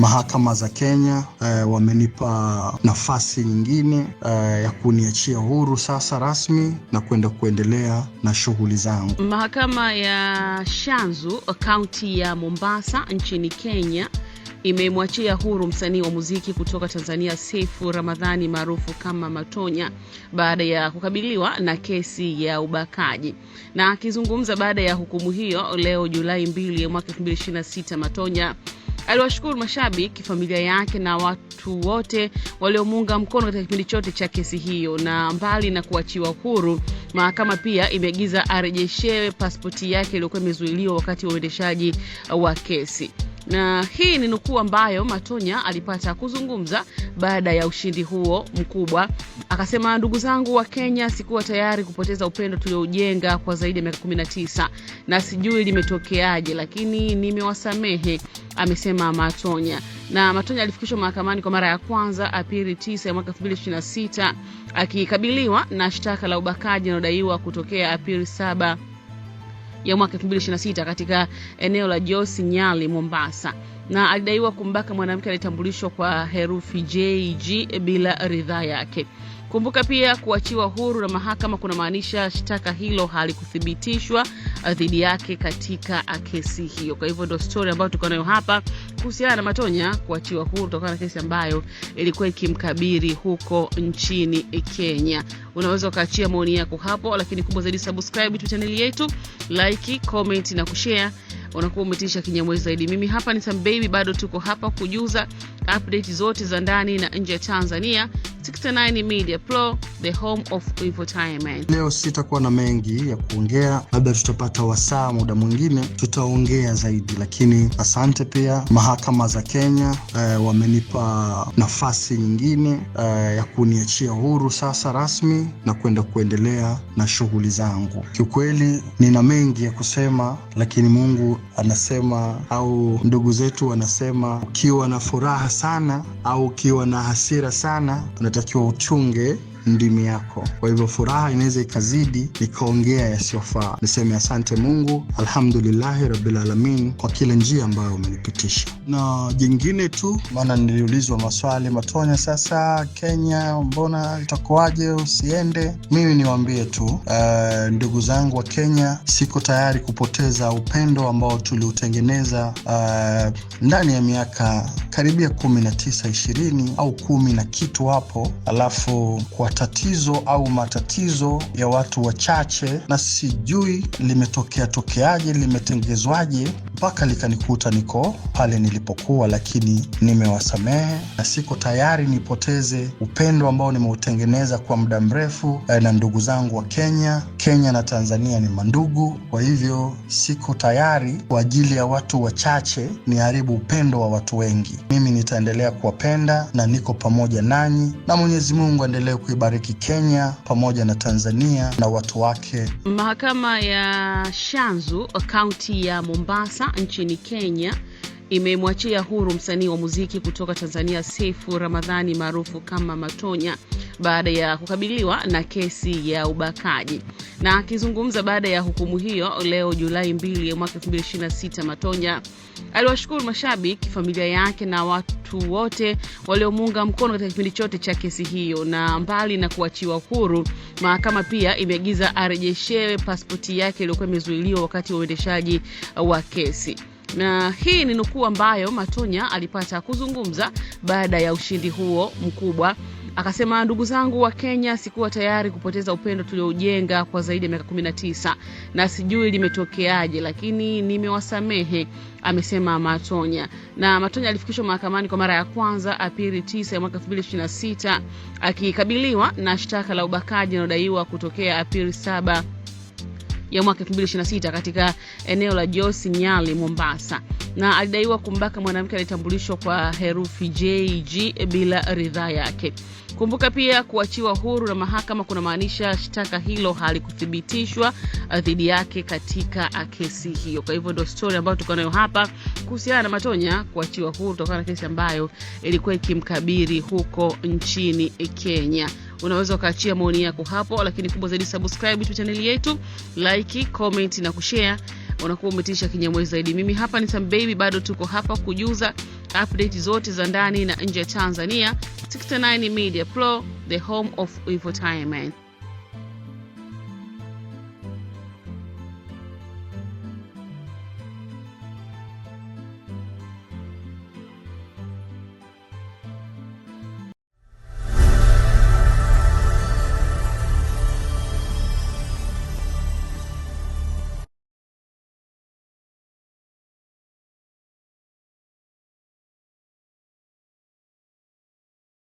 Mahakama za Kenya wamenipa nafasi nyingine ya kuniachia huru sasa rasmi na kwenda kuendelea na shughuli zangu. Mahakama ya Shanzu, kaunti ya Mombasa nchini Kenya, imemwachia huru msanii wa muziki kutoka Tanzania Sefu Ramadhani maarufu kama Matonya baada ya kukabiliwa na kesi ya ubakaji. Na akizungumza baada ya hukumu hiyo leo Julai 2 mwaka 2026, Matonya aliwashukuru mashabiki, familia yake na watu wote waliomuunga mkono katika kipindi chote cha kesi hiyo. Na mbali na kuachiwa huru, mahakama pia imeagiza arejeshewe pasipoti yake iliyokuwa imezuiliwa wakati wa uendeshaji wa kesi. Na hii ni nukuu ambayo Matonya alipata kuzungumza baada ya ushindi huo mkubwa. Akasema, ndugu zangu wa Kenya, sikuwa tayari kupoteza upendo tuliojenga kwa zaidi ya miaka 19 na sijui limetokeaje, lakini nimewasamehe, amesema Matonya. Na Matonya alifikishwa mahakamani kwa mara ya kwanza Aprili 9 ya mwaka 2026 akikabiliwa na shtaka la ubakaji linalodaiwa kutokea Aprili 7 ya mwaka 2026 katika eneo la Josi Nyali, Mombasa. Na alidaiwa kumbaka mwanamke aliyetambulishwa kwa herufi JG bila ridhaa yake. Kumbuka pia kuachiwa huru na mahakama kuna maanisha shtaka hilo halikuthibitishwa dhidi yake katika kesi hiyo. Kwa hivyo ndio story ambayo tuko nayo hapa kuhusiana na Matonya kuachiwa huru kutokana na kesi ambayo ilikuwa ikimkabiri huko nchini Kenya. Unaweza ukaachia maoni yako hapo, lakini kubwa zaidi subscribe to channel yetu, like, comment na kushare. Unakuwa umetisha kinyamwezi zaidi. Mimi hapa ni Sam Baby, bado tuko hapa kujuza update zote za ndani na nje ya Tanzania. 69 Media Pro, the home of infotainment. Leo sitakuwa na mengi ya kuongea, labda tutapata wasaa muda mwingine tutaongea zaidi, lakini asante pia. Mahakama za Kenya wamenipa nafasi nyingine ya kuniachia huru sasa rasmi na kwenda kuendelea na shughuli zangu. Kiukweli nina mengi ya kusema, lakini Mungu anasema, au ndugu zetu wanasema, ukiwa na furaha sana au ukiwa na hasira sana unatakiwa uchunge ndimi yako. Kwa hivyo furaha inaweza ikazidi nikaongea yasiyofaa. Niseme asante Mungu, alhamdulillahi rabbil alamin, kwa kila njia ambayo umenipitisha. Na jingine tu, maana niliulizwa maswali, Matonya sasa Kenya mbona itakuwaje usiende? Mimi niwaambie tu ndugu zangu wa Kenya, siko tayari kupoteza upendo ambao tuliutengeneza ndani ya miaka karibia 19 20 au 10 na kitu hapo, alafu kwa tatizo au matatizo ya watu wachache, na sijui limetokea limetengezwaje mpaka likanikuta niko pale nilipokuwa, lakini nimewasamehe na siko tayari nipoteze upendo ambao nimeutengeneza kwa muda mrefu na ndugu zangu wa Kenya. Kenya na Tanzania ni mandugu, kwa hivyo siko tayari kwa ajili ya watu wachache niharibu upendo wa watu wengi. Mimi nitaendelea kuwapenda na niko pamoja nanyi, na Mwenyezi Mungu aendelee kuibariki Kenya pamoja na Tanzania na watu wake. Mahakama ya Shanzu, kaunti ya Mombasa nchini Kenya, imemwachia huru msanii wa muziki kutoka Tanzania Sefu Ramadhani maarufu kama Matonya baada ya kukabiliwa na kesi ya ubakaji. Na akizungumza baada ya hukumu hiyo leo Julai 2 mwaka 2026, Matonya aliwashukuru mashabiki, familia yake na watu wote waliomuunga mkono katika kipindi chote cha kesi hiyo. Na mbali na kuachiwa huru, mahakama pia imeagiza arejeshewe pasipoti yake iliyokuwa imezuiliwa wakati wa uendeshaji wa kesi. Na hii ni nukuu ambayo Matonya alipata kuzungumza baada ya ushindi huo mkubwa. Akasema, ndugu zangu wa Kenya, sikuwa tayari kupoteza upendo tuliojenga kwa zaidi ya miaka 19 na sijui limetokeaje, lakini nimewasamehe, amesema Matonya. Na Matonya alifikishwa mahakamani kwa mara ya kwanza Aprili 9 ya mwaka 2026 akikabiliwa na shtaka la ubakaji linalodaiwa kutokea Aprili 7 ya mwaka 2026 katika eneo la Josi Nyali, Mombasa. Na alidaiwa kumbaka mwanamke aliyetambulishwa kwa herufi JG bila ridhaa yake. Kumbuka pia kuachiwa huru na mahakama kuna maanisha shtaka hilo halikuthibitishwa dhidi yake katika kesi hiyo. Kwa hivyo ndio story ambayo tuko nayo hapa kuhusiana na Matonya kuachiwa huru kutokana na kesi ambayo ilikuwa ikimkabiri huko nchini Kenya. Unaweza ukaachia maoni yako hapo, lakini kubwa zaidi subscribe to channel yetu, like, comment na kushare. unakuwa umetisha kinyamwezi zaidi. Mimi hapa ni Sam Baby, bado tuko hapa kujuza update zote za ndani na nje ya Tanzania. 69 Media Pro, the home of infotainment.